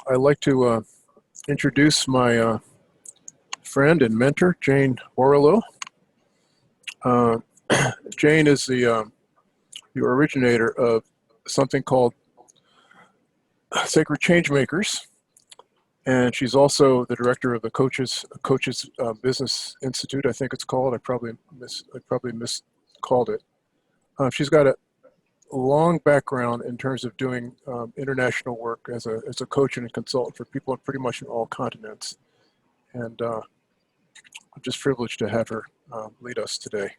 I'd like to introduce my friend and mentor, Jayne Warrilow. Uh, Jayne is the originator of something called Sacred Changemakers, and she's also the director of the Coaches Business Institute, I think it's called. I probably miscalled it. She's got a long background in terms of doing international work as a coach and a consultant for people pretty much in all continents. And I'm just privileged to have her lead us today.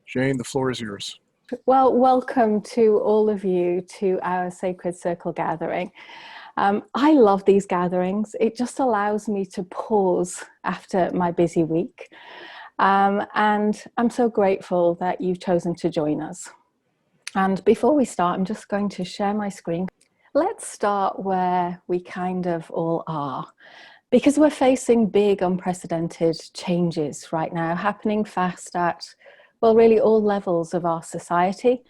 Jayne, the floor is yours. Well, welcome to all of you to our Sacred Circle gathering. I love these gatherings. It just allows me to pause after my busy week. And I'm so grateful that you've chosen to join us. And before we start, I'm just going to share my screen. Let's start where we kind of all are, because we're facing big, unprecedented changes right now, happening fast at, well, really all levels of our society.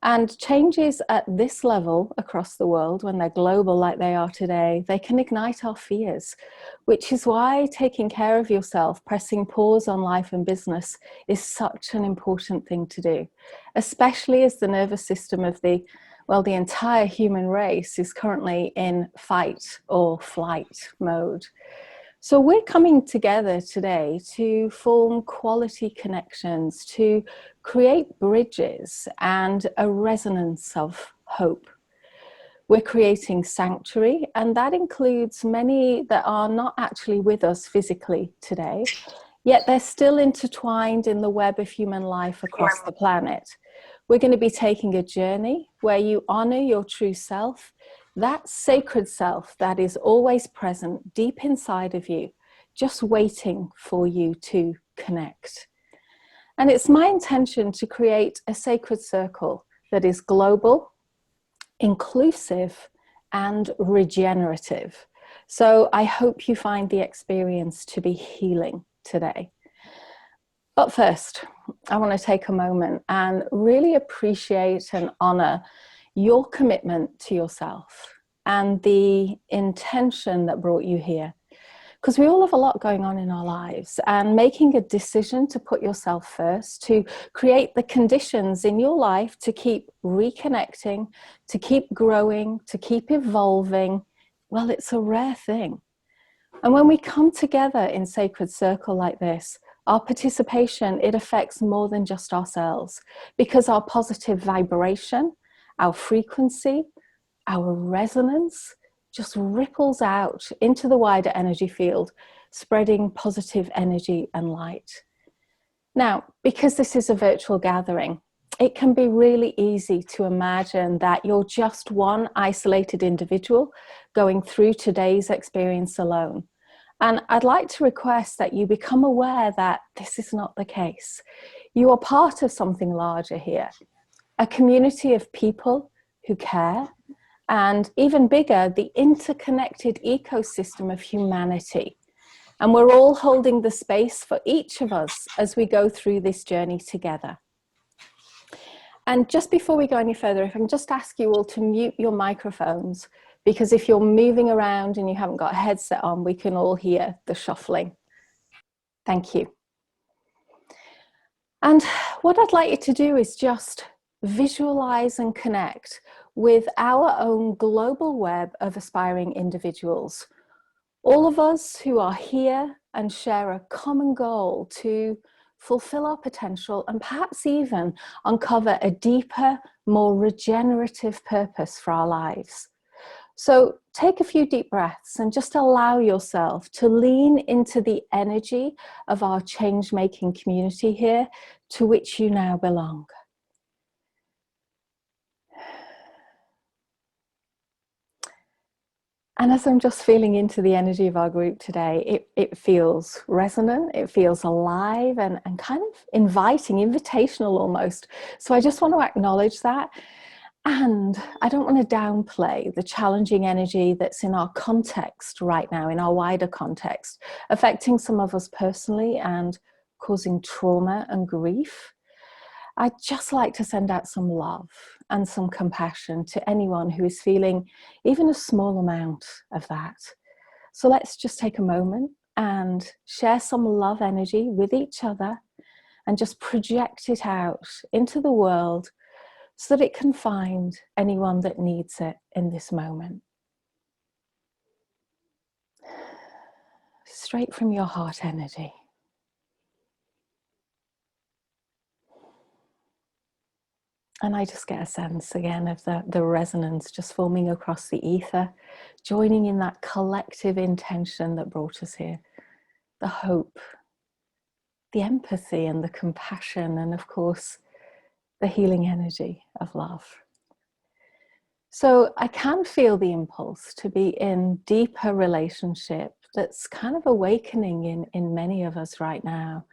And changes at this level across the world, when they're global like they are today, they can ignite our fears, which is why taking care of yourself, pressing pause on life and business is such an important thing to do, especially as the nervous system of the entire human race is currently in fight or flight mode. So we're coming together today to form quality connections, to create bridges and a resonance of hope. We're creating sanctuary, and that includes many that are not actually with us physically today, yet they're still intertwined in the web of human life across the planet. We're going to be taking a journey where you honor your true self, that sacred self that is always present deep inside of you, just waiting for you to connect. And it's my intention to create a sacred circle that is global, inclusive, and regenerative. So I hope you find the experience to be healing today. But first, I want to take a moment and really appreciate and honor your commitment to yourself and the intention that brought you here. Because we all have a lot going on in our lives, and making a decision to put yourself first, to create the conditions in your life to keep reconnecting, to keep growing, to keep evolving, well, it's a rare thing. And when we come together in Sacred Circle like this, our participation, it affects more than just ourselves, because our positive vibration, our frequency, our resonance just ripples out into the wider energy field, spreading positive energy and light. Now, because this is a virtual gathering, it can be really easy to imagine that you're just one isolated individual going through today's experience alone. And I'd like to request that you become aware that this is not the case. You are part of something larger here, a community of people who care, and even bigger, the interconnected ecosystem of humanity. And we're all holding the space for each of us as we go through this journey together. And just before we go any further, if I can just ask you all to mute your microphones, because if you're moving around and you haven't got a headset on, we can all hear the shuffling. Thank you. And what I'd like you to do is just visualize and connect with our own global web of aspiring individuals. All of us who are here and share a common goal to fulfill our potential and perhaps even uncover a deeper, more regenerative purpose for our lives. So take a few deep breaths and just allow yourself to lean into the energy of our change-making community here, to which you now belong. And as I'm just feeling into the energy of our group today, it feels resonant, it feels alive and kind of inviting, invitational almost. So I just want to acknowledge that. And I don't want to downplay the challenging energy that's in our context right now, in our wider context, affecting some of us personally and causing trauma and grief. I'd just like to send out some love and some compassion to anyone who is feeling even a small amount of that. So let's just take a moment and share some love energy with each other and just project it out into the world so that it can find anyone that needs it in this moment. Straight from your heart energy. And I just get a sense again of the resonance just forming across the ether, joining in that collective intention that brought us here. The hope, the empathy and the compassion, and of course, the healing energy of love. So I can feel the impulse to be in deeper relationship that's kind of awakening in many of us right now.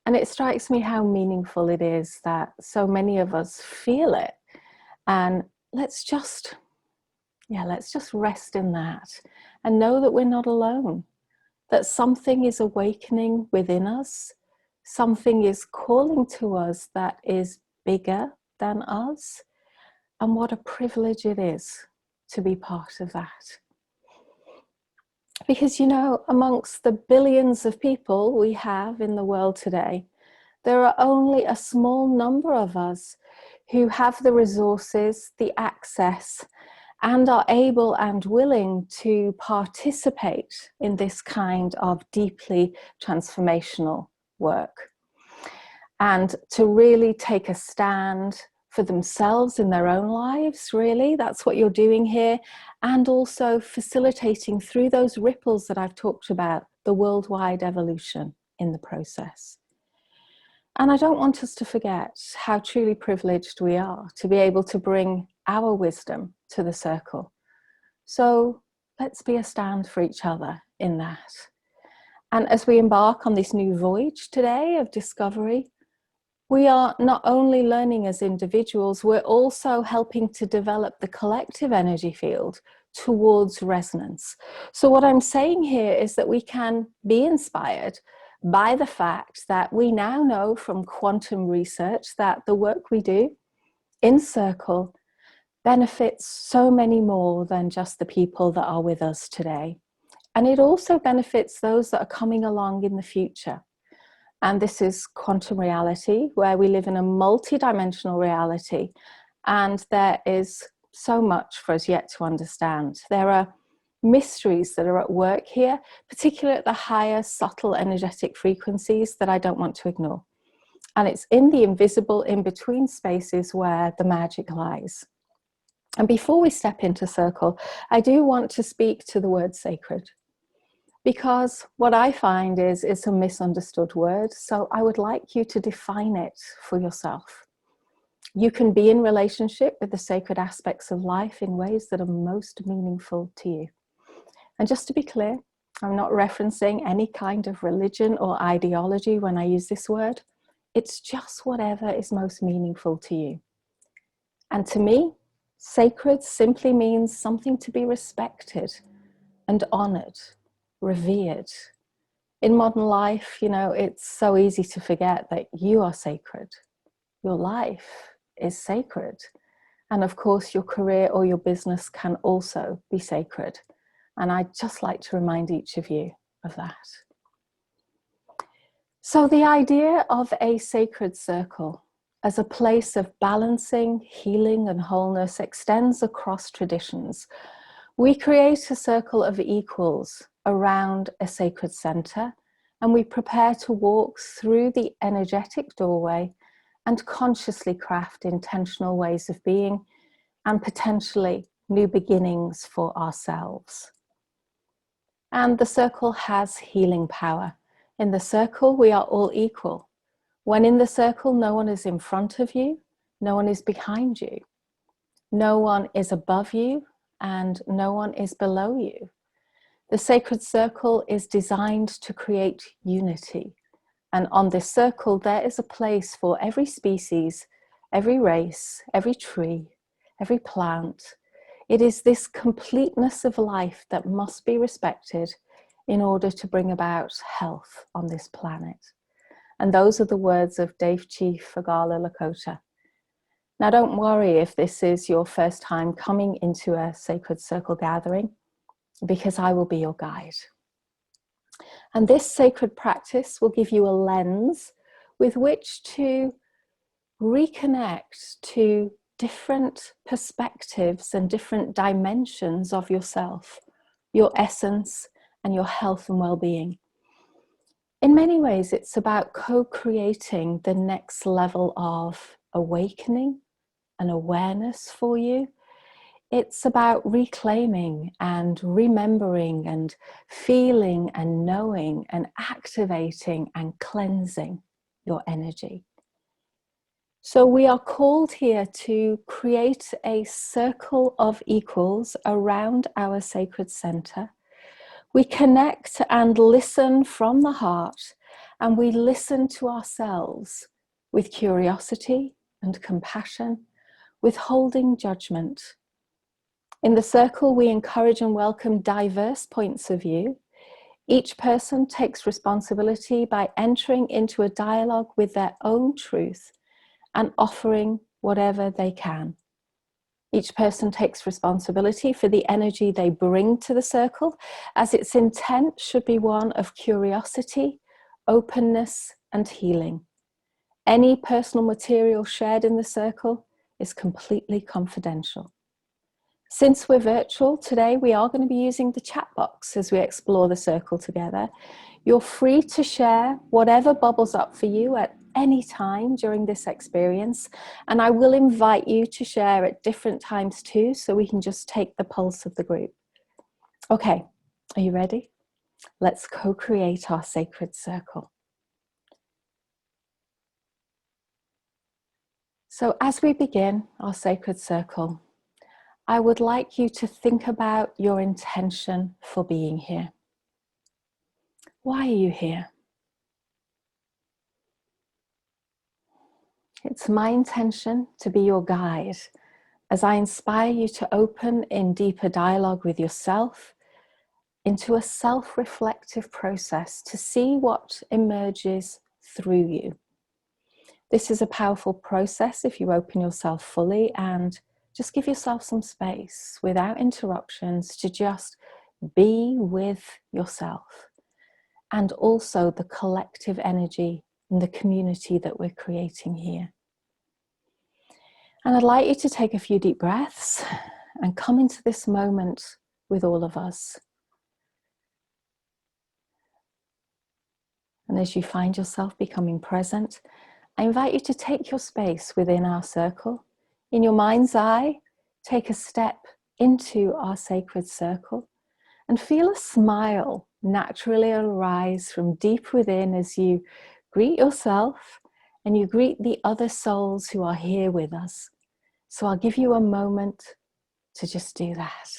And it strikes me how meaningful it is that so many of us feel it. And let's just rest in that and know that we're not alone, that something is awakening within us, something is calling to us that is bigger than us, and what a privilege it is to be part of that. Because, you know, amongst the billions of people we have in the world today, there are only a small number of us who have the resources, the access, and are able and willing to participate in this kind of deeply transformational work. And to really take a stand for themselves in their own lives, really, that's what you're doing here. And also facilitating through those ripples that I've talked about, the worldwide evolution in the process. And I don't want us to forget how truly privileged we are to be able to bring our wisdom to the circle. So let's be a stand for each other in that. And as we embark on this new voyage today of discovery, we are not only learning as individuals, we're also helping to develop the collective energy field towards resonance. So what I'm saying here is that we can be inspired by the fact that we now know from quantum research that the work we do in Circle benefits so many more than just the people that are with us today. And it also benefits those that are coming along in the future. And this is quantum reality, where we live in a multi-dimensional reality. And there is so much for us yet to understand. There are mysteries that are at work here, particularly at the higher, subtle, energetic frequencies that I don't want to ignore. And it's in the invisible, in-between spaces where the magic lies. And before we step into Circle, I do want to speak to the word sacred. Because what I find is it's a misunderstood word, so I would like you to define it for yourself. You can be in relationship with the sacred aspects of life in ways that are most meaningful to you. And just to be clear, I'm not referencing any kind of religion or ideology when I use this word. It's just whatever is most meaningful to you. And to me, sacred simply means something to be respected and honored, revered. In modern life, you know, it's so easy to forget that you are sacred. Your life is sacred. And of course, your career or your business can also be sacred. And I'd just like to remind each of you of that. So the idea of a sacred circle as a place of balancing, healing, and wholeness extends across traditions. We create a circle of equals around a sacred center, and we prepare to walk through the energetic doorway and consciously craft intentional ways of being and potentially new beginnings for ourselves. And the circle has healing power. In the circle, we are all equal. When in the circle, no one is in front of you, no one is behind you, no one is above you, and no one is below you. The sacred circle is designed to create unity. And on this circle, there is a place for every species, every race, every tree, every plant. It is this completeness of life that must be respected in order to bring about health on this planet. And those are the words of Dave Chief Fagala Lakota. Now, don't worry if this is your first time coming into a Sacred Circle gathering, because I will be your guide. And this sacred practice will give you a lens with which to reconnect to different perspectives and different dimensions of yourself, your essence, and your health and well-being. In many ways, it's about co-creating the next level of awakening and awareness for you. It's about reclaiming and remembering and feeling and knowing and activating and cleansing your energy. So we are called here to create a circle of equals around our sacred center. We connect and listen from the heart, and we listen to ourselves with curiosity and compassion, withholding judgment. In the circle, we encourage and welcome diverse points of view. Each person takes responsibility by entering into a dialogue with their own truth and offering whatever they can. Each person takes responsibility for the energy they bring to the circle, as its intent should be one of curiosity, openness, and healing. Any personal material shared in the circle is completely confidential. Since we're virtual today, we are going to be using the chat box as we explore the circle together. You're free to share whatever bubbles up for you at any time during this experience, and I will invite you to share at different times too, so we can just take the pulse of the group. Okay, are you ready? Let's co-create our sacred circle. So as we begin our sacred circle, I would like you to think about your intention for being here. Why are you here? It's my intention to be your guide as I inspire you to open in deeper dialogue with yourself, into a self-reflective process to see what emerges through you. This is a powerful process if you open yourself fully and just give yourself some space without interruptions to just be with yourself and also the collective energy and the community that we're creating here. And I'd like you to take a few deep breaths and come into this moment with all of us. And as you find yourself becoming present, I invite you to take your space within our circle. In your mind's eye, take a step into our sacred circle and feel a smile naturally arise from deep within as you greet yourself and you greet the other souls who are here with us. So I'll give you a moment to just do that.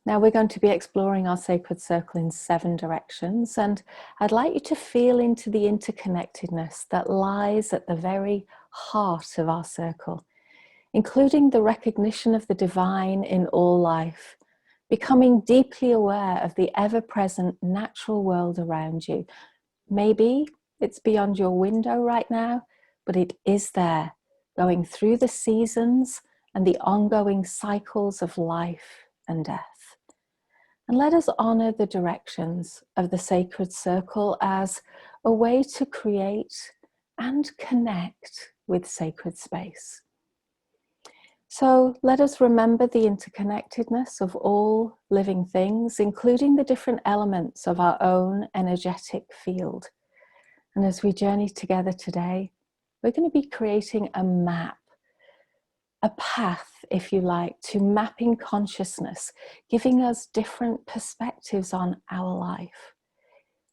Now we're going to be exploring our sacred circle in 7 directions, and I'd like you to feel into the interconnectedness that lies at the very heart of our circle, including the recognition of the divine in all life, becoming deeply aware of the ever-present natural world around you. Maybe it's beyond your window right now, but it is there, going through the seasons and the ongoing cycles of life and death. And let us honor the directions of the sacred circle as a way to create and connect with sacred space. So let us remember the interconnectedness of all living things, including the different elements of our own energetic field. And as we journey together today, we're going to be creating a map, a path, if you like, to mapping consciousness, giving us different perspectives on our life.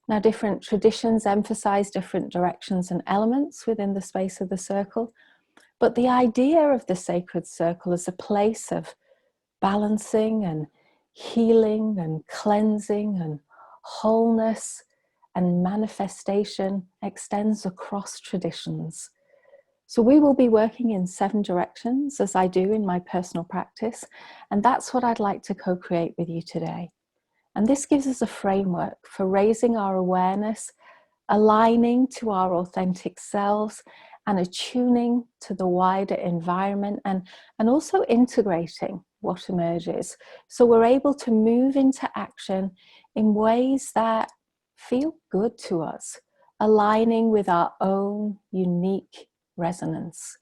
Now, different traditions emphasize different directions and elements within the space of the circle, but the idea of the sacred circle as a place of balancing and healing and cleansing and wholeness and manifestation extends across traditions. So we will be working in 7 directions, as I do in my personal practice, and that's what I'd like to co-create with you today. And this gives us a framework for raising our awareness, aligning to our authentic selves, and attuning to the wider environment, and also integrating what emerges. So we're able to move into action in ways that feel good to us, aligning with our own unique resonance.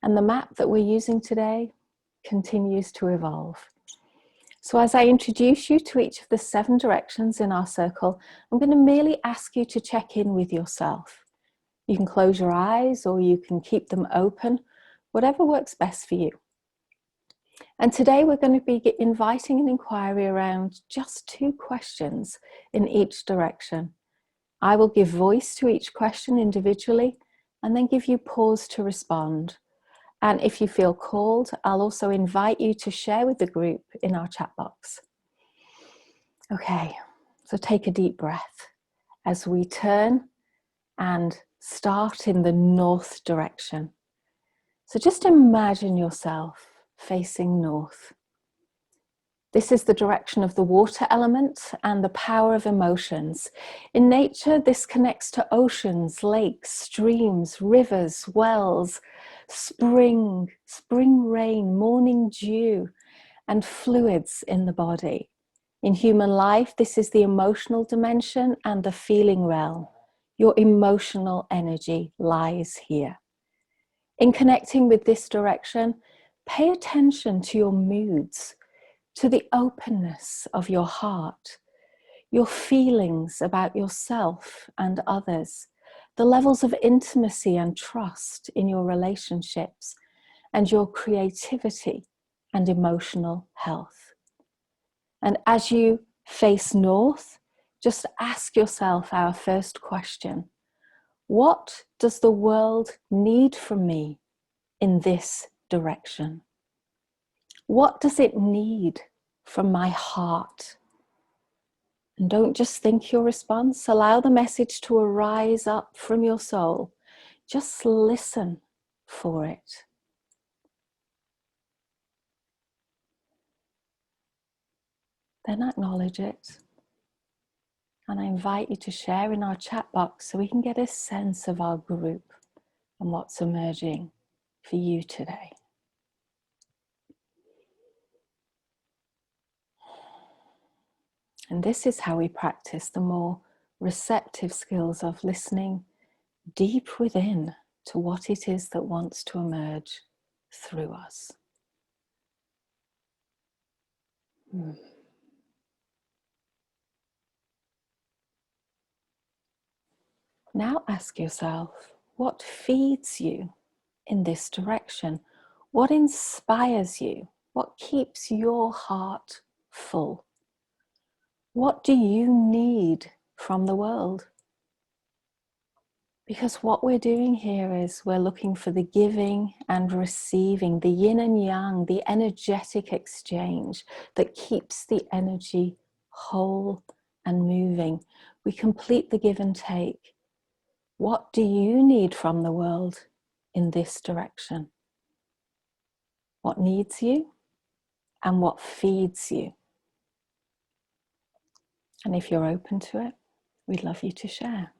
And the map that we're using today continues to evolve. So as I introduce you to each of the 7 directions in our circle, I'm going to merely ask you to check in with yourself. You can close your eyes or you can keep them open, whatever works best for you. And today we're going to be inviting an inquiry around just 2 questions in each direction. I will give voice to each question individually and then give you pause to respond. And if you feel called, I'll also invite you to share with the group in our chat box. Okay, so take a deep breath as we turn and start in the north direction. So just imagine yourself facing north. This is the direction of the water element and the power of emotions. In nature, this connects to oceans, lakes, streams, rivers, wells, spring rain, morning dew, and fluids in the body. In human life, this is the emotional dimension and the feeling realm. Your emotional energy lies here. In connecting with this direction, pay attention to your moods, to the openness of your heart, your feelings about yourself and others, the levels of intimacy and trust in your relationships, and your creativity and emotional health. And as you face north, just ask yourself our first question: what does the world need from me in this direction? What does it need from my heart? And don't just think your response. Allow the message to arise up from your soul. Just listen for it. Then acknowledge it. And I invite you to share in our chat box so we can get a sense of our group and what's emerging for you today. And this is how we practice the more receptive skills of listening deep within to what it is that wants to emerge through us. Now ask yourself, what feeds you in this direction? What inspires you? What keeps your heart full? What do you need from the world? Because what we're doing here is we're looking for the giving and receiving, the yin and yang, the energetic exchange that keeps the energy whole and moving. We complete the give and take. What do you need from the world in this direction? What needs you and what feeds you? And if you're open to it, we'd love you to share.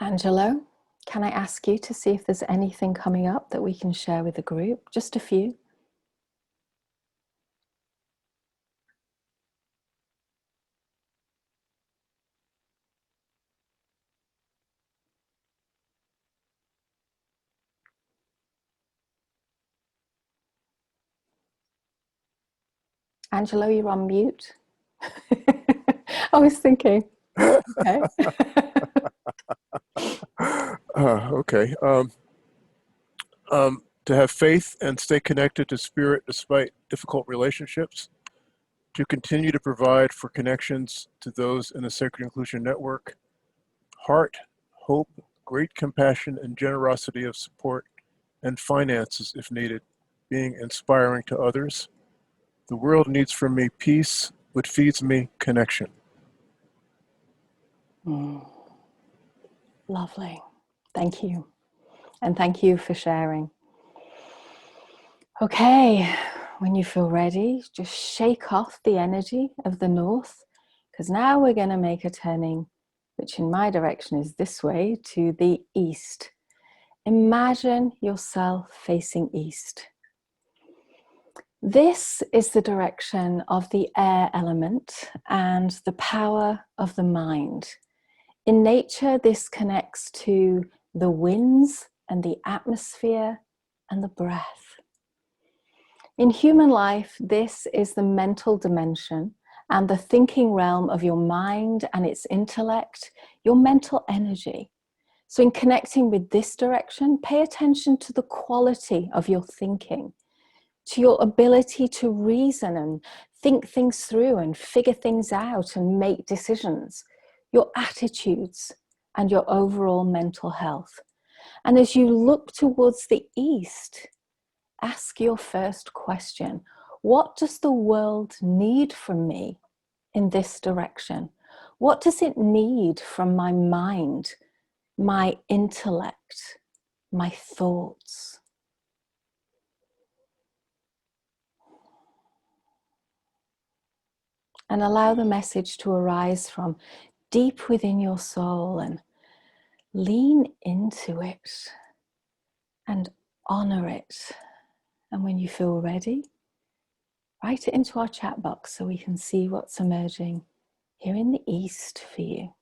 Angelo, can I ask you to see if there's anything coming up that we can share with the group? Just a few. Angelo, you're on mute. I was thinking, okay. Okay. To have faith and stay connected to spirit despite difficult relationships, to continue to provide for connections to those in the Sacred Inclusion Network, heart, hope, great compassion and generosity of support, and finances if needed, being inspiring to others. The world needs from me peace. What feeds me, connection. Lovely. Thank you. And thank you for sharing. Okay, when you feel ready, just shake off the energy of the north, because now we're going to make a turning, which in my direction is this way, to the east. Imagine yourself facing east. This is the direction of the air element and the power of the mind. In nature, this connects to the winds and the atmosphere and the breath. In human life, this is the mental dimension and the thinking realm of your mind and its intellect, your mental energy. So in connecting with this direction, pay attention to the quality of your thinking, to your ability to reason and think things through and figure things out and make decisions, your attitudes and your overall mental health. And as you look towards the east, ask your first question: what does the world need from me in this direction? What does it need from my mind, my intellect, my thoughts? And allow the message to arise from deep within your soul and lean into it and honor it. And when you feel ready, write it into our chat box so we can see what's emerging here in the east for you.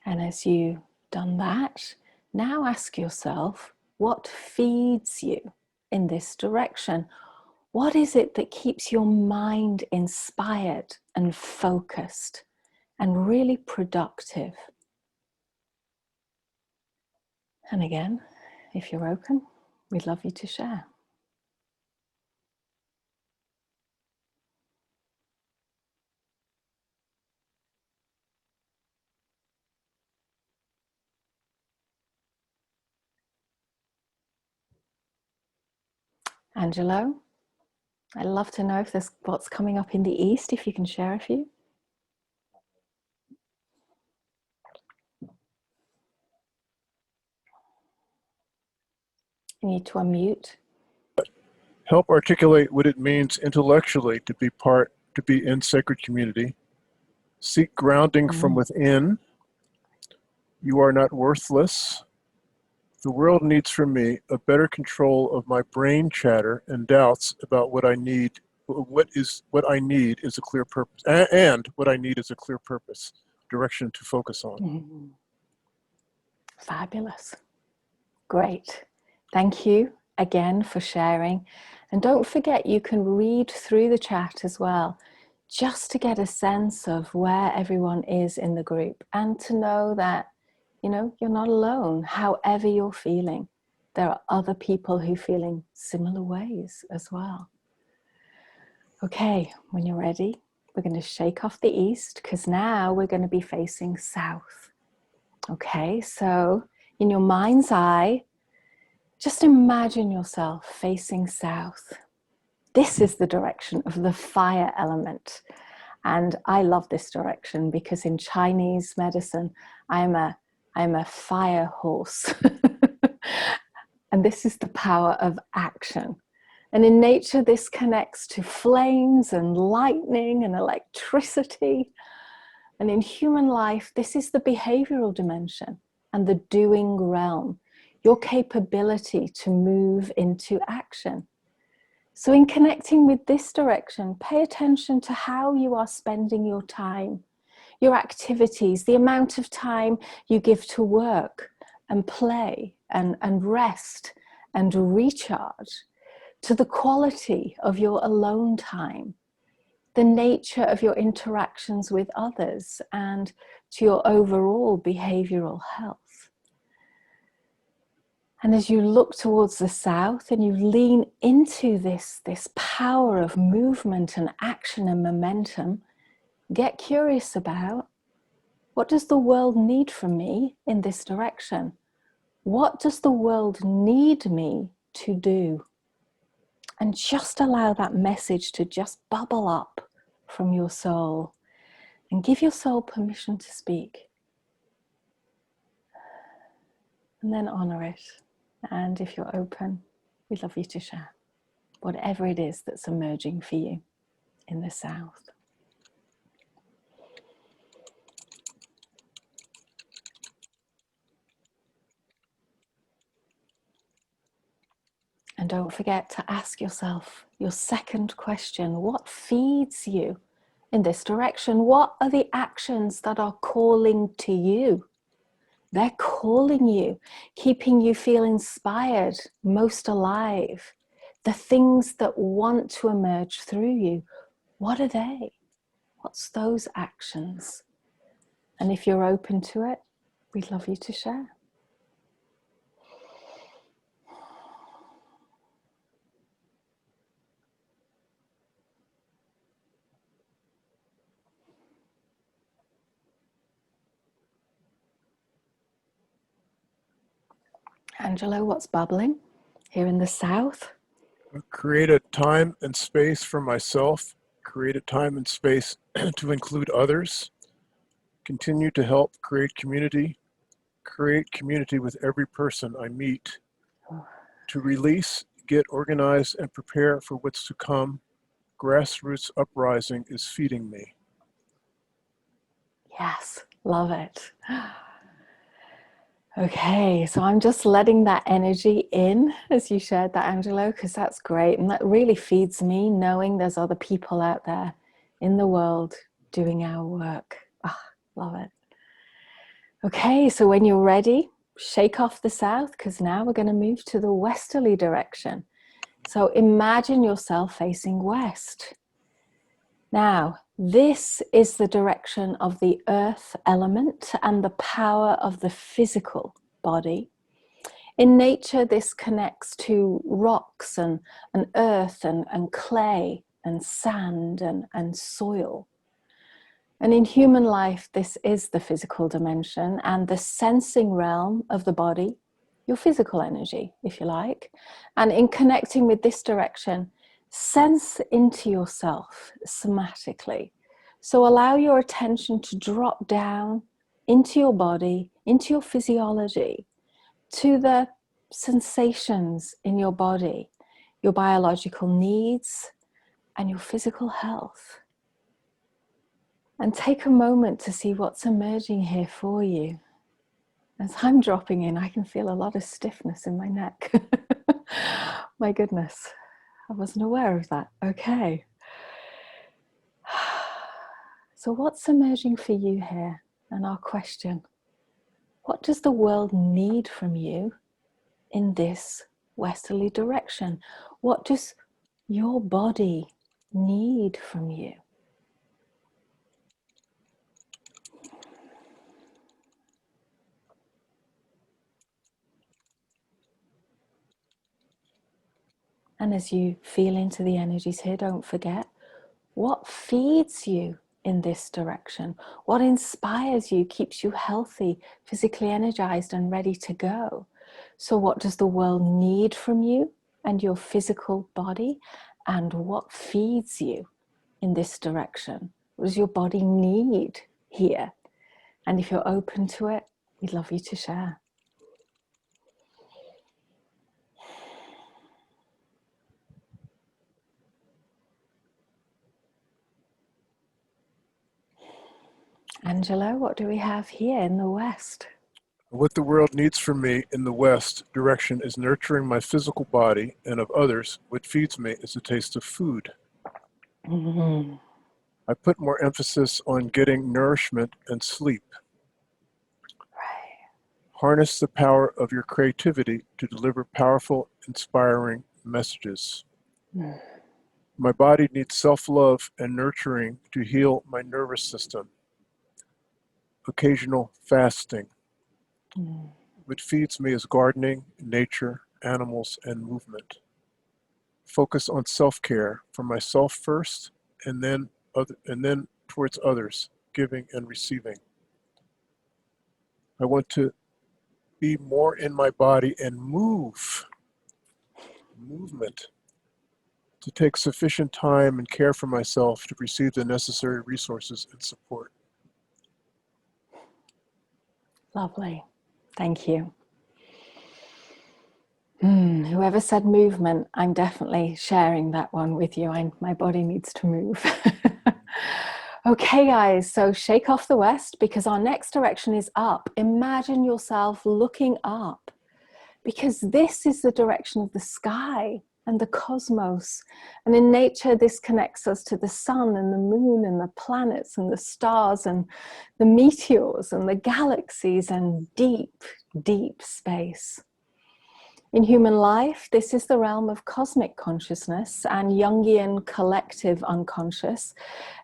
And as you've done that, now ask yourself, what feeds you in this direction? What is it that keeps your mind inspired and focused and really productive? And again, if you're open, we'd love you to share. Angelo, I'd love to know if there's what's coming up in the east, if you can share a few. You need to unmute. Help articulate what it means intellectually to be in sacred community. Seek grounding from within. You are not worthless. The world needs from me a better control of my brain chatter and doubts about what I need. What I need is a clear purpose, and what I need is a clear purpose, direction to focus on. Fabulous. Great. Thank you again for sharing. And don't forget, you can read through the chat as well, just to get a sense of where everyone is in the group and to know that, you know, you're not alone. However you're feeling, there are other people who are feeling similar ways as well. Okay, when you're ready, we're going to shake off the east because now we're going to be facing south. Okay, so in your mind's eye, just imagine yourself facing south. This is the direction of the fire element. And I love this direction because in Chinese medicine, I'm a fire horse. And this is the power of action. And in nature, this connects to flames and lightning and electricity. And in human life, this is the behavioral dimension and the doing realm, your capability to move into action. So in connecting with this direction, pay attention to how you are spending your time, your activities, the amount of time you give to work and play and rest and recharge, to the quality of your alone time, the nature of your interactions with others, and to your overall behavioral health. And as you look towards the south and you lean into this power of movement and action and momentum, get curious about, what does the world need from me in this direction? What does the world need me to do? And just allow that message to just bubble up from your soul, and give your soul permission to speak. And then honor it. And if you're open, we'd love you to share whatever it is that's emerging for you in the South. And don't forget to ask yourself your second question: what feeds you in this direction? What are the actions that are calling to you? They're calling you, keeping you feel inspired, most alive. The things that want to emerge through you, what are they? What's those actions? And if you're open to it, we'd love you to share. Angelo, what's bubbling here in the South? Create a time and space for myself, create a time and space to include others, continue to help create community with every person I meet, to release, get organized, and prepare for what's to come. Grassroots uprising is feeding me. Yes, love it. Okay, so I'm just letting that energy in as you shared that, Angelo, because that's great. And that really feeds me, knowing there's other people out there in the world doing our work. Ah, love it. Okay, so when you're ready, shake off the South, because now we're going to move to the westerly direction. So imagine yourself facing west. Now, this is the direction of the earth element and the power of the physical body. In nature, this connects to rocks and earth and clay and sand and soil. And in human life, this is the physical dimension and the sensing realm of the body, your physical energy, if you like. And in connecting with this direction, sense into yourself somatically. So allow your attention to drop down into your body, into your physiology, to the sensations in your body, your biological needs, and your physical health. And take a moment to see what's emerging here for you. As I'm dropping in, I can feel a lot of stiffness in my neck. My goodness, I wasn't aware of that. Okay. So what's emerging for you here? And our question: what does the world need from you in this westerly direction? What does your body need from you? And as you feel into the energies here, don't forget, what feeds you in this direction? What inspires you, keeps you healthy, physically energized and ready to go? So what does the world need from you and your physical body? And what feeds you in this direction? What does your body need here? And if you're open to it, we'd love you to share. Angelo, what do we have here in the West? What the world needs from me in the West direction is nurturing my physical body and of others. What feeds me is a taste of food. Mm-hmm. I put more emphasis on getting nourishment and sleep. Right. Harness the power of your creativity to deliver powerful, inspiring messages. Mm. My body needs self-love and nurturing to heal my nervous system. Occasional fasting. Mm. What feeds me is gardening, nature, animals, and movement. Focus on self-care for myself first, and then towards others, giving and receiving. I want to be more in my body and movement, to take sufficient time and care for myself to receive the necessary resources and support. Lovely. Thank you. Whoever said movement, I'm definitely sharing that one with you. My body needs to move. Okay, guys, so shake off the West, because our next direction is up. Imagine yourself looking up, because this is the direction of the sky and the cosmos. And in nature, this connects us to the sun and the moon and the planets and the stars and the meteors and the galaxies and deep, deep space. In human life, this is the realm of cosmic consciousness and Jungian collective unconscious.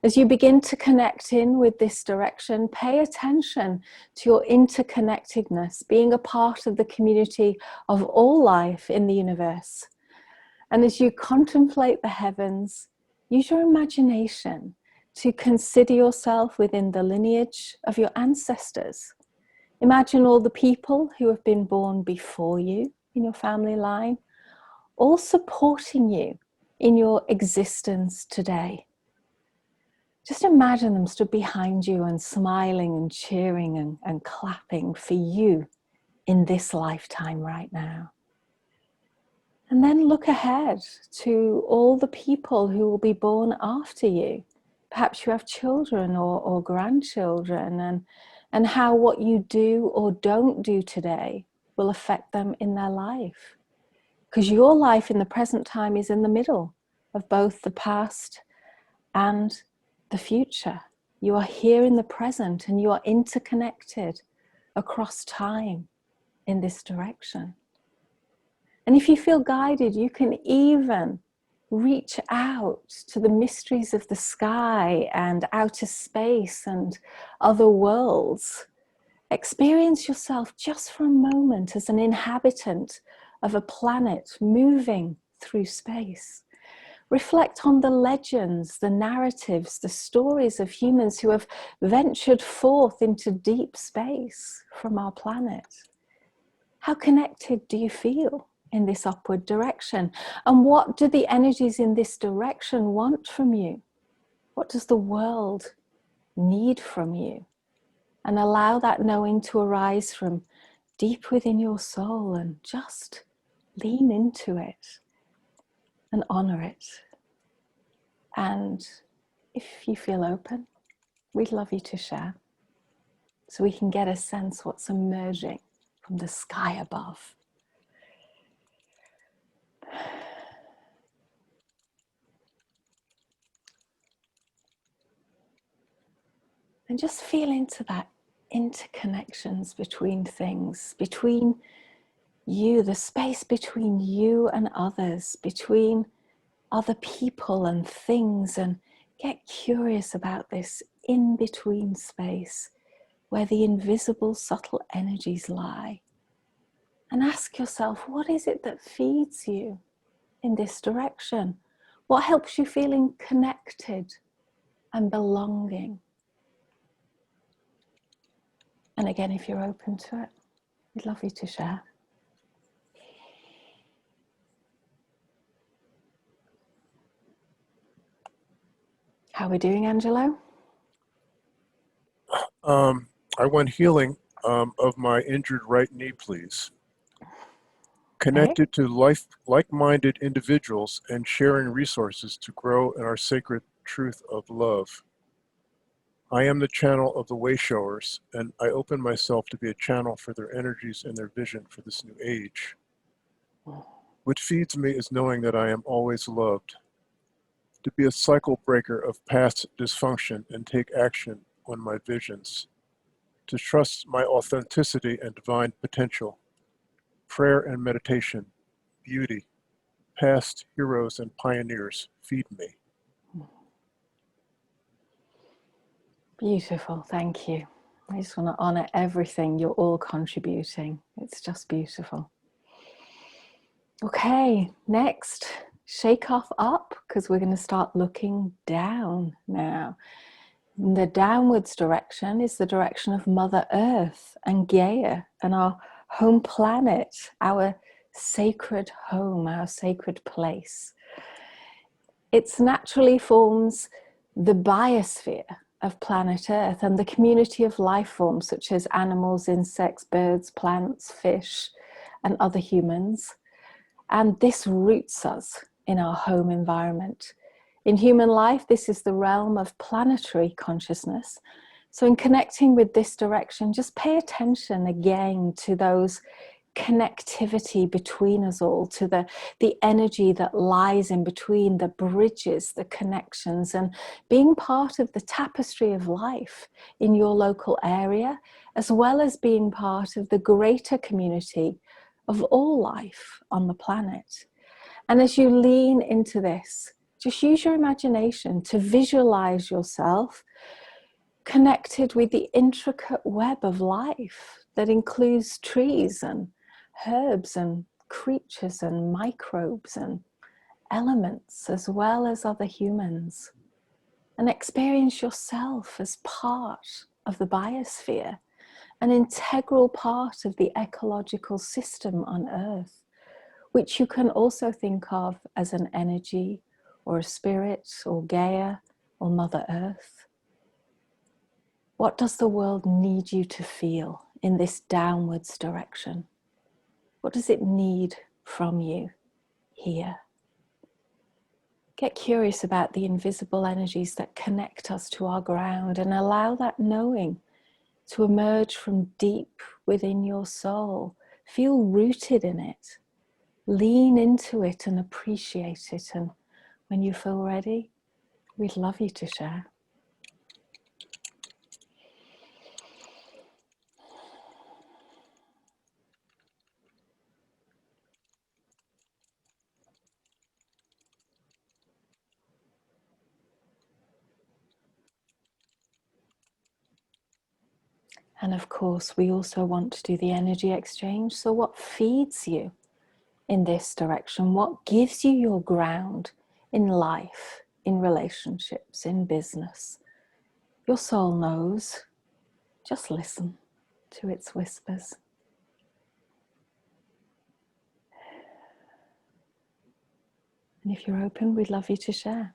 As you begin to connect in with this direction, pay attention to your interconnectedness, being a part of the community of all life in the universe. And as you contemplate the heavens, use your imagination to consider yourself within the lineage of your ancestors. Imagine all the people who have been born before you in your family line, all supporting you in your existence today. Just imagine them stood behind you and smiling and cheering and clapping for you in this lifetime right now. And then look ahead to all the people who will be born after you. Perhaps you have children or grandchildren, and how what you do or don't do today will affect them in their life. Because your life in the present time is in the middle of both the past and the future. You are here in the present, and you are interconnected across time in this direction. And if you feel guided, you can even reach out to the mysteries of the sky and outer space and other worlds. Experience yourself just for a moment as an inhabitant of a planet moving through space. Reflect on the legends, the narratives, the stories of humans who have ventured forth into deep space from our planet. How connected do you feel in this upward direction? And what do the energies in this direction want from you? What does the world need from you? And allow that knowing to arise from deep within your soul, and just lean into it and honor it. And if you feel open, we'd love you to share, so we can get a sense what's emerging from the sky above. And just feel into that interconnections between things, between you, the space between you and others, between other people and things, and get curious about this in-between space where the invisible subtle energies lie. And ask yourself, what is it that feeds you in this direction? What helps you feeling connected and belonging? And again, if you're open to it, we'd love you to share. How are we doing, Angelo? I want healing of my injured right knee, please. Connected to like-minded individuals and sharing resources to grow in our sacred truth of love. I am the channel of the wayshowers, and I open myself to be a channel for their energies and their vision for this new age. What feeds me is knowing that I am always loved, to be a cycle breaker of past dysfunction and take action on my visions, to trust my authenticity and divine potential, prayer and meditation, beauty, past heroes and pioneers feed me. Beautiful, thank you. I just want to honor everything you're all contributing. It's just beautiful. Okay, next, shake off up, because we're going to start looking down now. The downwards direction is the direction of Mother Earth and Gaia and our home planet, our sacred home, our sacred place. It naturally forms the biosphere of planet Earth and the community of life forms such as animals, insects, birds, plants, fish, and other humans. And this roots us in our home environment. In human life, this is the realm of planetary consciousness. So in connecting with this direction, just pay attention again to those connectivity between us all, to the energy that lies in between, the bridges, the connections, and being part of the tapestry of life in your local area, as well as being part of the greater community of all life on the planet. And as you lean into this, just use your imagination to visualize yourself connected with the intricate web of life that includes trees and herbs and creatures and microbes and elements, as well as other humans. And experience yourself as part of the biosphere, an integral part of the ecological system on Earth, which you can also think of as an energy or a spirit or Gaia or Mother Earth. What does the world need you to feel in this downwards direction? What does it need from you here? Get curious about the invisible energies that connect us to our ground and allow that knowing to emerge from deep within your soul. Feel rooted in it. Lean into it and appreciate it. And when you feel ready, we'd love you to share. And of course, we also want to do the energy exchange. So what feeds you in this direction? What gives you your ground in life, in relationships, in business? Your soul knows. Just listen to its whispers. And if you're open, we'd love you to share.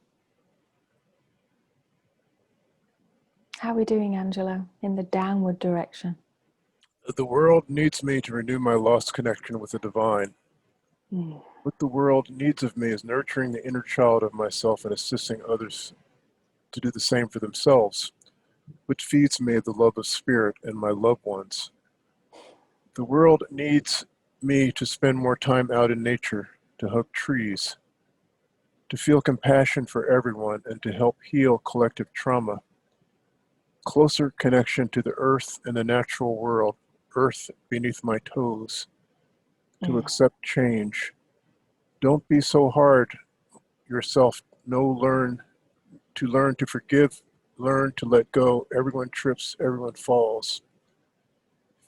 How are we doing, Angelo, in the downward direction? The world needs me to renew my lost connection with the divine. What the world needs of me is nurturing the inner child of myself and assisting others to do the same for themselves, which feeds me the love of spirit and my loved ones. The world needs me to spend more time out in nature, to hug trees, to feel compassion for everyone, and to help heal collective trauma. Closer connection to the earth and the natural world, earth beneath my toes, to accept change. Don't be so hard yourself. Learn to forgive, learn to let go. Everyone trips, everyone falls.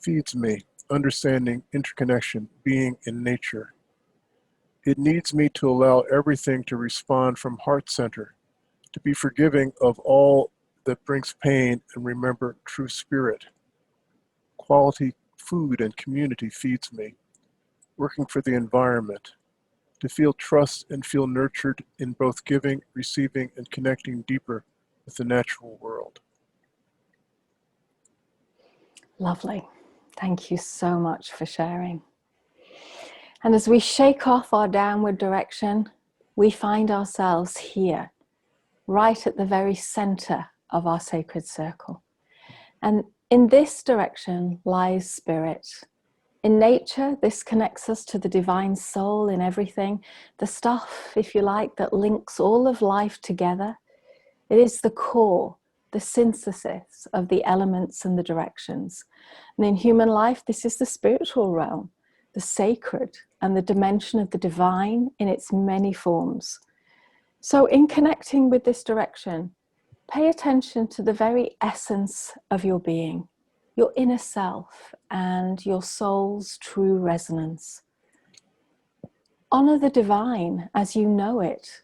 Feeds me, understanding, interconnection, being in nature. It needs me to allow everything to respond from heart center, to be forgiving of all that brings pain and remember true spirit. Quality food and community feeds me. Working for the environment, to feel trust and feel nurtured in both giving, receiving, and connecting deeper with the natural world. Lovely. Thank you so much for sharing. And as we shake off our downward direction, we find ourselves here, right at the very center of our sacred circle. And in this direction lies spirit. In nature, this connects us to the divine soul in everything, the stuff, if you like, that links all of life together. It is the core, the synthesis of the elements and the directions. And in human life, this is the spiritual realm, the sacred, and the dimension of the divine in its many forms. So in connecting with this direction, pay attention to the very essence of your being, your inner self and your soul's true resonance. Honor the divine as you know it,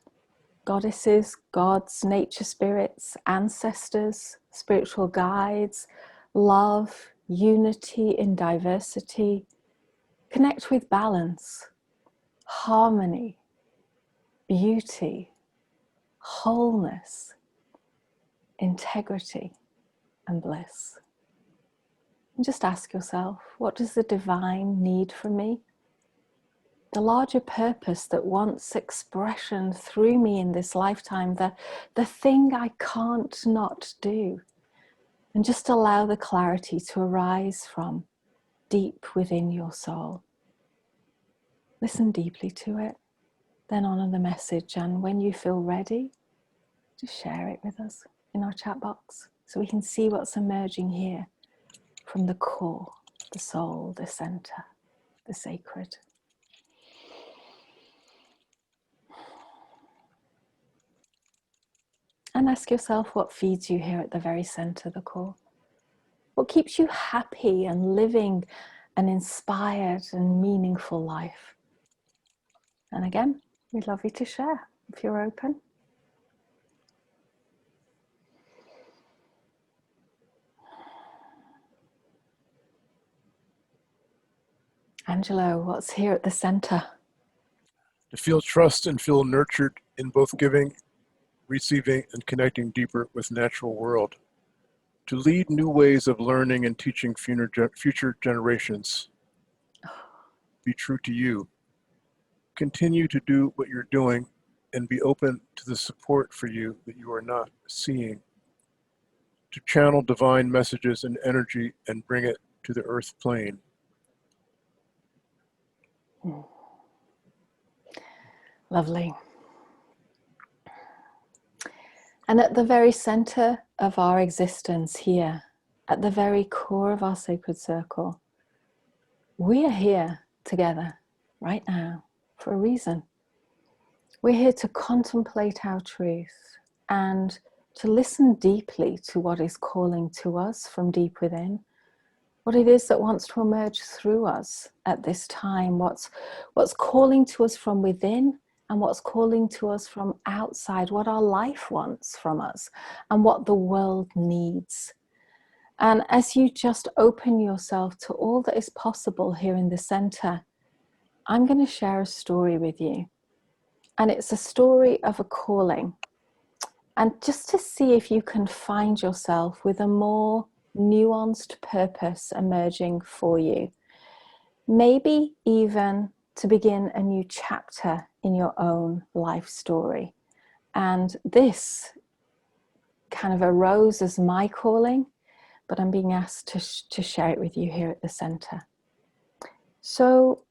goddesses, gods, nature spirits, ancestors, spiritual guides, love, unity in diversity. Connect with balance, harmony, beauty, wholeness, integrity, and bliss. And just ask yourself, what does the divine need from me? The larger purpose that wants expression through me in this lifetime, the thing I can't not do. And just allow the clarity to arise from deep within your soul. Listen deeply to it, then honor the message. And when you feel ready, just share it with us in our chat box so we can see what's emerging here from the core, the soul, the center, the sacred. And ask yourself what feeds you here at the very center, the core. What keeps you happy and living an inspired and meaningful life? And again, we'd love you to share if you're open. Angelo, what's here at the center? To feel trust and feel nurtured in both giving, receiving, and connecting deeper with natural world. To lead new ways of learning and teaching future generations. Be true to you. Continue to do what you're doing and be open to the support for you that you are not seeing. To channel divine messages and energy and bring it to the earth plane. Lovely. And at the very center of our existence here, at the very core of our sacred circle, we are here together right now for a reason. We're here to contemplate our truth and to listen deeply to what is calling to us from deep within, what it is that wants to emerge through us at this time, what's calling to us from within and what's calling to us from outside, what our life wants from us and what the world needs. And as you just open yourself to all that is possible here in the center, I'm going to share a story with you. And it's a story of a calling. And just to see if you can find yourself with a more nuanced purpose emerging for you. Maybe even to begin a new chapter in your own life story. And this kind of arose as my calling, but I'm being asked to share it with you here at the center. So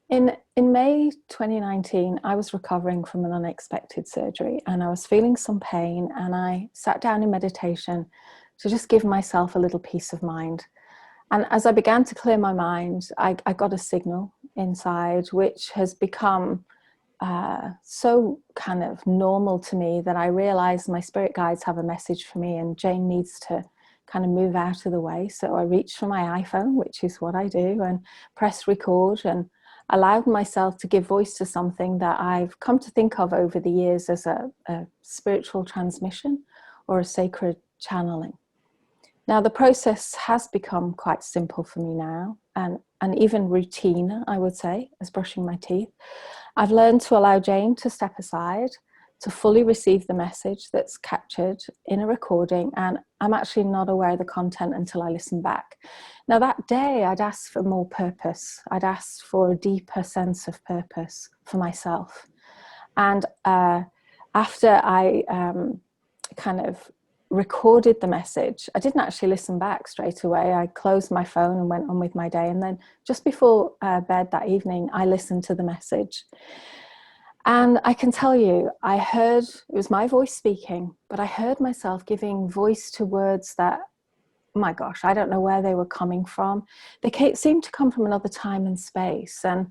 in May 2019, I was recovering from an unexpected surgery and I was feeling some pain, and I sat down in meditation to just give myself a little peace of mind. And as I began to clear my mind, I got a signal inside which has become so kind of normal to me that I realized my spirit guides have a message for me and Jayne needs to kind of move out of the way. So I reached for my iPhone, which is what I do, and pressed record and allowed myself to give voice to something that I've come to think of over the years as a spiritual transmission or a sacred channeling. Now, the process has become quite simple for me now, and even routine, I would say, as brushing my teeth. I've learned to allow Jayne to step aside, to fully receive the message that's captured in a recording, and I'm actually not aware of the content until I listen back. Now, that day, I'd asked for more purpose. I'd asked for a deeper sense of purpose for myself. And after I kind of recorded the message, I didn't actually listen back straight away. I closed my phone and went on with my day. And then just before bed that evening, I listened to the message. And I can tell you, I heard, it was my voice speaking, but I heard myself giving voice to words that, my gosh, I don't know where they were coming from. They seemed to come from another time and space. And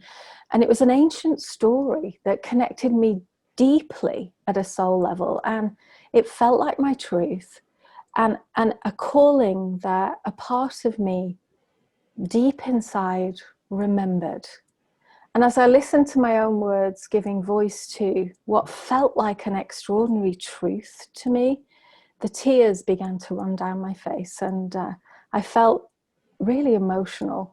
it was an ancient story that connected me deeply at a soul level. And it felt like my truth and a calling that a part of me deep inside remembered. And as I listened to my own words, giving voice to what felt like an extraordinary truth to me, the tears began to run down my face, and I felt really emotional.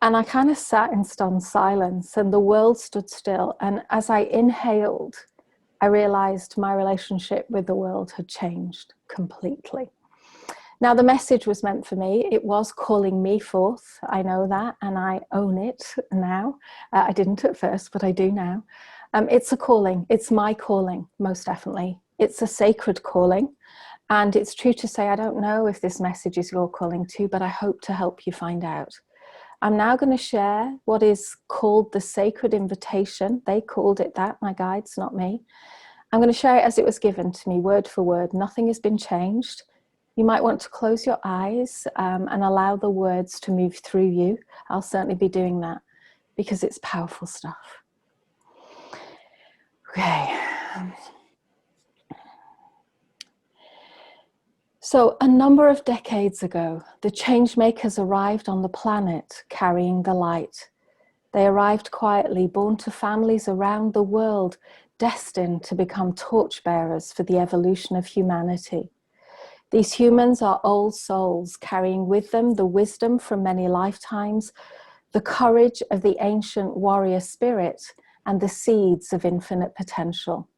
And I kind of sat in stunned silence, and the world stood still. And as I inhaled, I realized my relationship with the world had changed completely. Now, the message was meant for me. It was calling me forth. I know that, and I own it now. I didn't at first, but I do now. It's a calling. It's my calling, most definitely. It's a sacred calling. And it's true to say, I don't know if this message is your calling too, but I hope to help you find out. I'm now going to share what is called the sacred invitation. They called it that, my guides, not me. I'm going to share it as it was given to me, word for word. Nothing has been changed. You might want to close your eyes and allow the words to move through you. I'll certainly be doing that because it's powerful stuff. Okay. So a number of decades ago, the Changemakers arrived on the planet carrying the light. They arrived quietly, born to families around the world, destined to become torchbearers for the evolution of humanity. These humans are old souls carrying with them the wisdom from many lifetimes, the courage of the ancient warrior spirit, and the seeds of infinite potential.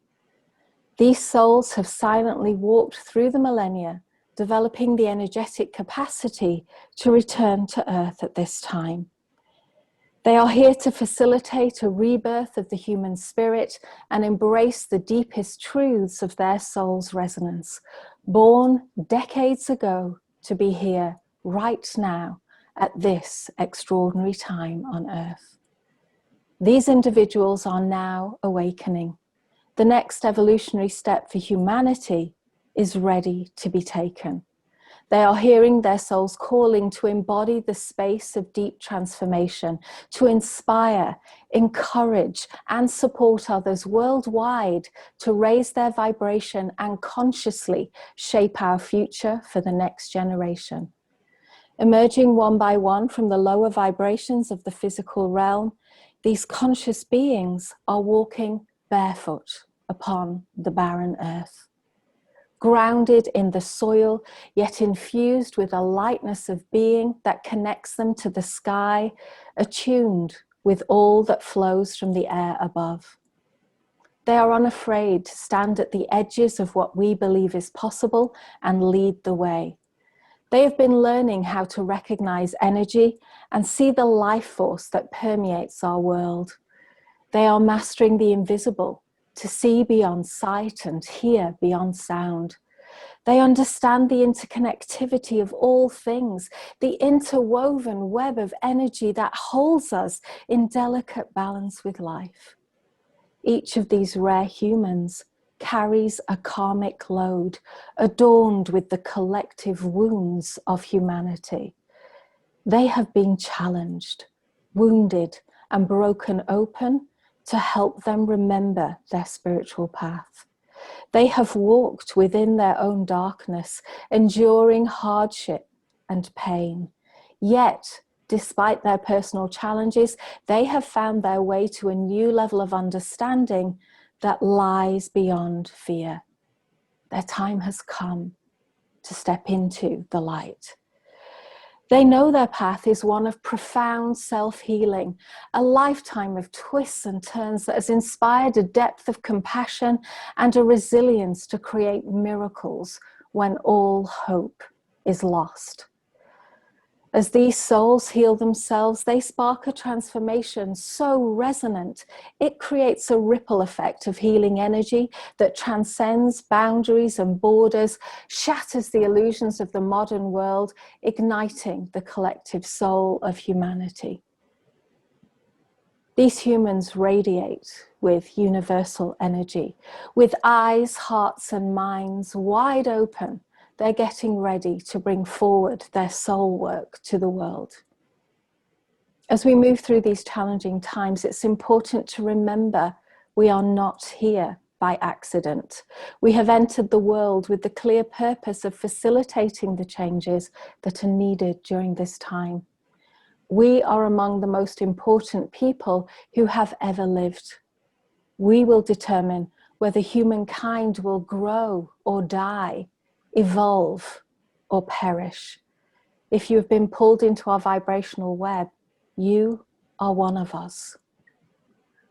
These souls have silently walked through the millennia, developing the energetic capacity to return to Earth at this time. They are here to facilitate a rebirth of the human spirit and embrace the deepest truths of their soul's resonance, born decades ago to be here right now at this extraordinary time on Earth. These individuals are now awakening. The next evolutionary step for humanity is ready to be taken. They are hearing their soul's calling to embody the space of deep transformation, to inspire, encourage, and support others worldwide to raise their vibration and consciously shape our future for the next generation. Emerging one by one from the lower vibrations of the physical realm, these conscious beings are walking barefoot upon the barren earth. Grounded in the soil, yet infused with a lightness of being that connects them to the sky, attuned with all that flows from the air above. They are unafraid to stand at the edges of what we believe is possible and lead the way. They have been learning how to recognize energy and see the life force that permeates our world. They are mastering the invisible, to see beyond sight and hear beyond sound. They understand the interconnectivity of all things, the interwoven web of energy that holds us in delicate balance with life. Each of these rare humans carries a karmic load, adorned with the collective wounds of humanity. They have been challenged, wounded, and broken open to help them remember their spiritual path. They have walked within their own darkness, enduring hardship and pain. Yet, despite their personal challenges, they have found their way to a new level of understanding that lies beyond fear. Their time has come to step into the light. They know their path is one of profound self-healing, a lifetime of twists and turns that has inspired a depth of compassion and a resilience to create miracles when all hope is lost. As these souls heal themselves, they spark a transformation so resonant, it creates a ripple effect of healing energy that transcends boundaries and borders, shatters the illusions of the modern world, igniting the collective soul of humanity. These humans radiate with universal energy, with eyes, hearts, and minds wide open. They're getting ready to bring forward their soul work to the world. As we move through these challenging times, it's important to remember we are not here by accident. We have entered the world with the clear purpose of facilitating the changes that are needed during this time. We are among the most important people who have ever lived. We will determine whether humankind will grow or die, evolve or perish. If you have been pulled into our vibrational web, you are one of us.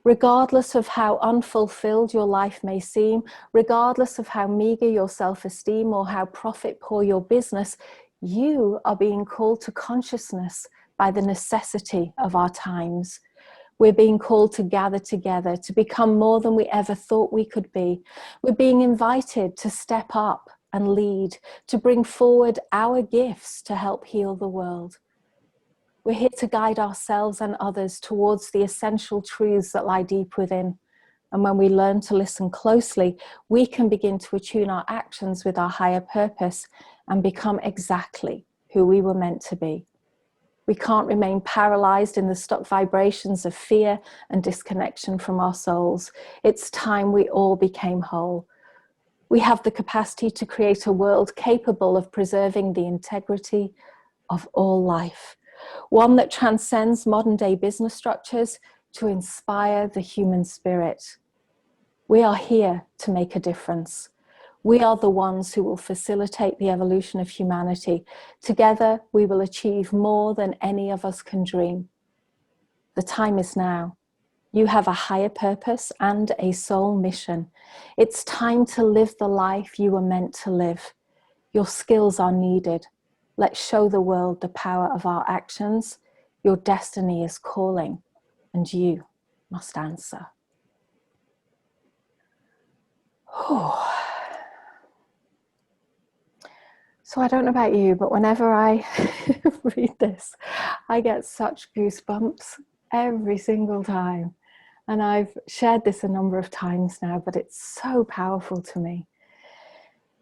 Regardless of how unfulfilled your life may seem, regardless of how meager your self-esteem or how profit poor your business, you are being called to consciousness by the necessity of our times. We're being called to gather together, to become more than we ever thought we could be. We're being invited to step up and lead, to bring forward our gifts to help heal the world. We're here to guide ourselves and others towards the essential truths that lie deep within. And when we learn to listen closely, we can begin to attune our actions with our higher purpose and become exactly who we were meant to be. We can't remain paralyzed in the stuck vibrations of fear and disconnection from our souls. It's time we all became whole. We have the capacity to create a world capable of preserving the integrity of all life, one that transcends modern day business structures to inspire the human spirit. We are here to make a difference. We are the ones who will facilitate the evolution of humanity. Together, we will achieve more than any of us can dream. The time is now. You have a higher purpose and a soul mission. It's time to live the life you were meant to live. Your skills are needed. Let's show the world the power of our actions. Your destiny is calling, and you must answer. Oh. So I don't know about you, but whenever I read this, I get such goosebumps every single time. And I've shared this a number of times now, but it's so powerful to me.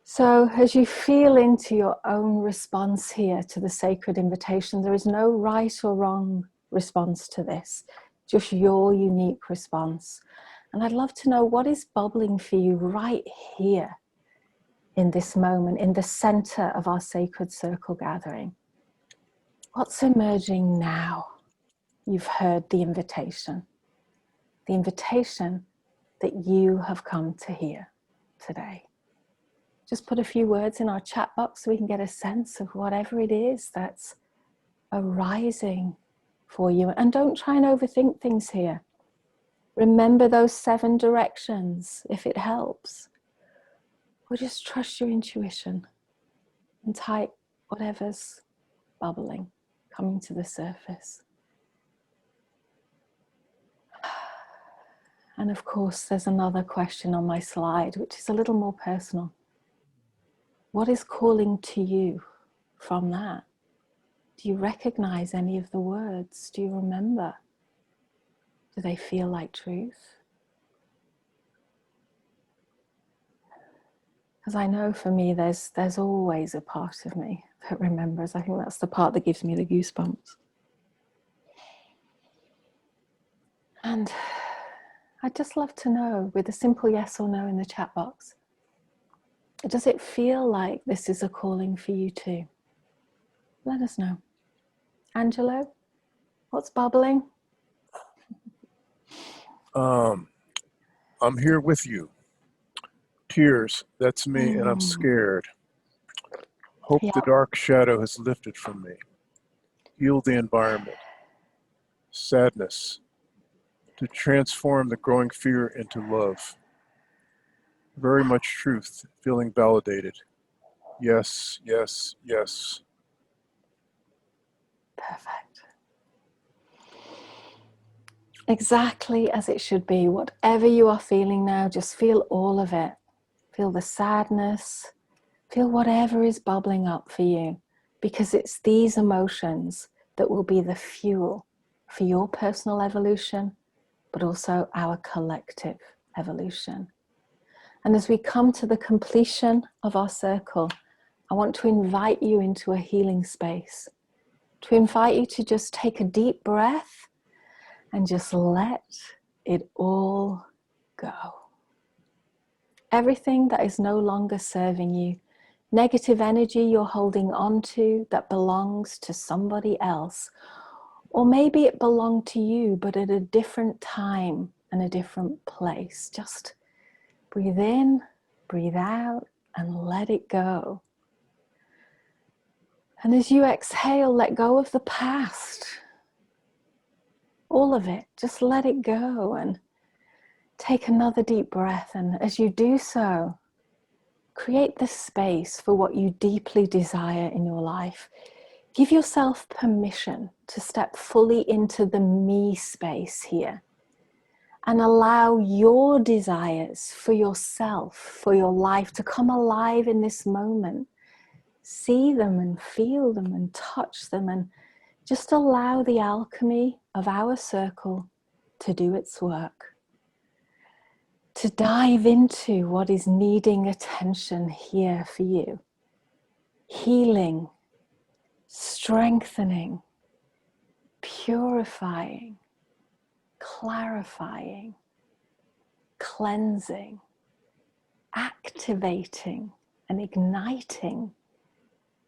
So as you feel into your own response here to the sacred invitation, there is no right or wrong response to this, just your unique response. And I'd love to know what is bubbling for you right here in this moment, in the center of our sacred circle gathering. What's emerging now? You've heard the invitation that you have come to hear today. Just put a few words in our chat box so we can get a sense of whatever it is that's arising for you. And don't try and overthink things here. Remember those 7 directions if it helps. Or just trust your intuition and type whatever's bubbling, coming to the surface. And of course, there's another question on my slide, which is a little more personal. What is calling to you from that? Do you recognize any of the words? Do you remember? Do they feel like truth? Because I know for me, there's always a part of me that remembers. I think that's the part that gives me the goosebumps. And I'd just love to know, with a simple yes or no in the chat box, does it feel like this is a calling for you too? Let us know. Angelo, what's bubbling? I'm here with you. Tears, that's me, and I'm scared. Hope the dark shadow has lifted from me. Heal the environment. Sadness, to transform the growing fear into love. Very much truth, feeling validated. Yes, yes, yes. Perfect. Exactly as it should be. Whatever you are feeling now, just feel all of it. Feel the sadness. Feel whatever is bubbling up for you, because it's these emotions that will be the fuel for your personal evolution, but also our collective evolution. And as we come to the completion of our circle, I want to invite you into a healing space, to invite you to just take a deep breath and just let it all go. Everything that is no longer serving you, negative energy you're holding on to that belongs to somebody else, Or maybe it belonged to you, but at a different time and a different place. Just breathe in, breathe out, and let it go. And as you exhale, let go of the past. All of it, just let it go and take another deep breath. And as you do so, create the space for what you deeply desire in your life. Give yourself permission to step fully into the me space here and allow your desires for yourself, for your life to come alive in this moment. See them and feel them and touch them, and just allow the alchemy of our circle to do its work. To dive into what is needing attention here for you. Healing, strengthening, purifying, clarifying, cleansing, activating and igniting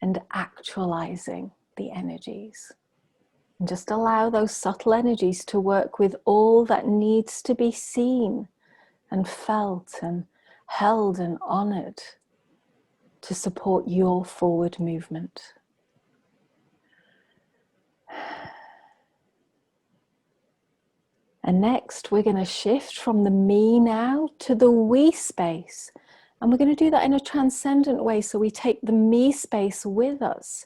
and actualizing the energies. And just allow those subtle energies to work with all that needs to be seen and felt and held and honored to support your forward movement. And next, we're going to shift from the me now to the we space. And we're going to do that in a transcendent way. So we take the me space with us.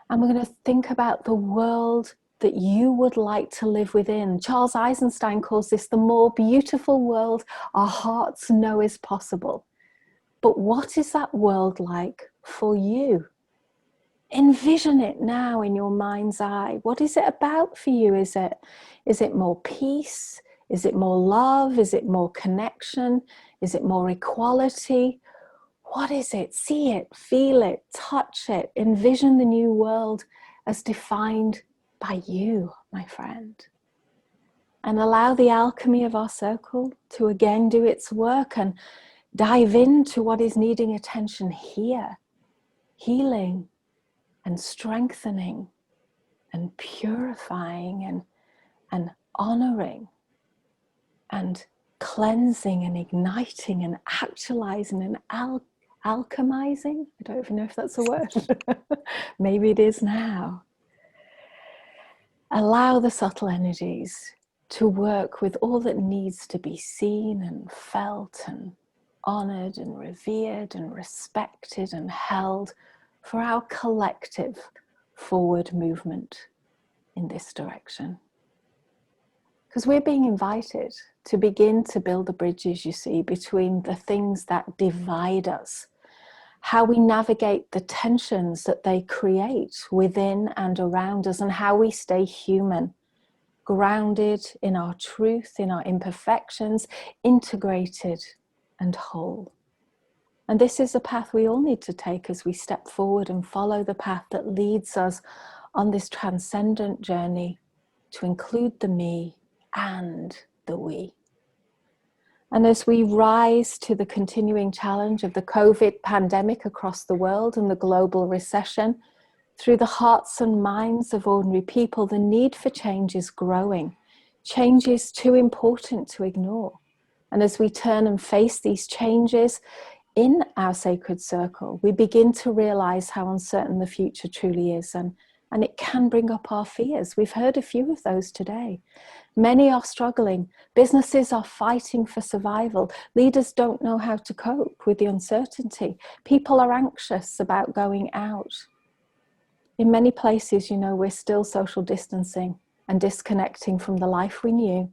And we're going to think about the world that you would like to live within. Charles Eisenstein calls this the more beautiful world our hearts know is possible. But what is that world like for you? Envision it now in your mind's eye. What is it about for you? Is it more peace? Is it more love? Is it more connection? Is it more equality? What is it? See it, feel it, touch it. Envision the new world as defined by you, my friend. And allow the alchemy of our circle to again do its work and dive into what is needing attention here. Healing and strengthening and purifying and honoring and cleansing and igniting and actualizing and alchemizing. I don't even know if that's a word. Maybe it is now. Allow the subtle energies to work with all that needs to be seen and felt and honored and revered and respected and held for our collective forward movement in this direction. Because we're being invited to begin to build the bridges, you see, between the things that divide us, how we navigate the tensions that they create within and around us, and how we stay human, grounded in our truth, in our imperfections, integrated and whole. And this is a path we all need to take as we step forward and follow the path that leads us on this transcendent journey to include the me and the we. And as we rise to the continuing challenge of the COVID pandemic across the world and the global recession, through the hearts and minds of ordinary people, the need for change is growing. Change is too important to ignore. And as we turn and face these changes in our sacred circle, we begin to realize how uncertain the future truly is, and it can bring up our fears. We've heard a few of those today. Many are struggling. Businesses are fighting for survival. Leaders don't know how to cope with the uncertainty. People are anxious about going out. In many places, you know, we're still social distancing and disconnecting from the life we knew,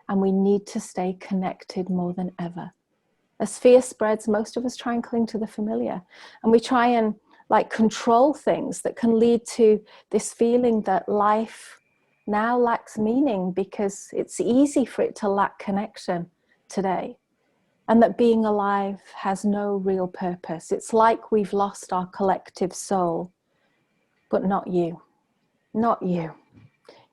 and we need to stay connected more than ever. As fear spreads, most of us try and cling to the familiar, and we try and control things that can lead to this feeling that life now lacks meaning because it's easy for it to lack connection today, and that being alive has no real purpose. It's like we've lost our collective soul, but not you, not you.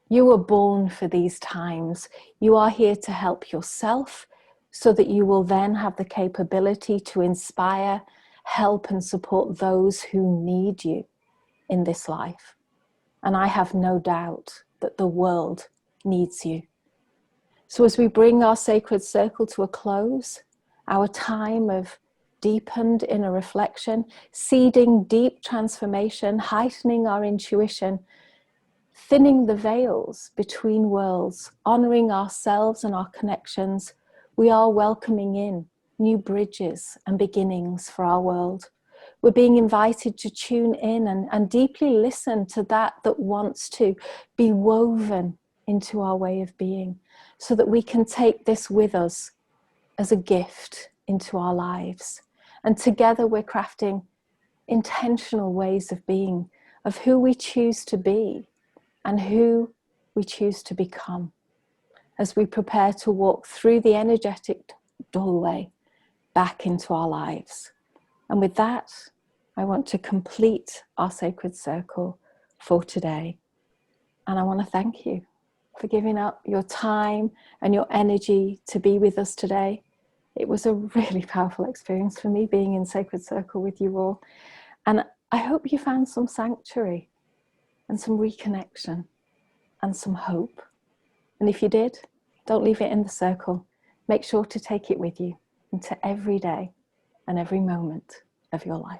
You were born for these times. You are here to help yourself so that you will then have the capability to inspire, help and support those who need you in this life. And I have no doubt that the world needs you. So as we bring our sacred circle to a close, our time of deepened inner reflection, seeding deep transformation, heightening our intuition, thinning the veils between worlds, honoring ourselves and our connections, we are welcoming in new bridges and beginnings for our world. We're being invited to tune in and deeply listen to that wants to be woven into our way of being, so that we can take this with us as a gift into our lives. And together we're crafting intentional ways of being, of who we choose to be and who we choose to become, as we prepare to walk through the energetic doorway back into our lives. And with that, I want to complete our sacred circle for today. And I want to thank you for giving up your time and your energy to be with us today. It was a really powerful experience for me being in Sacred Circle with you all. And I hope you found some sanctuary and some reconnection and some hope. And if you did, don't leave it in the circle. Make sure to take it with you into every day and every moment of your life.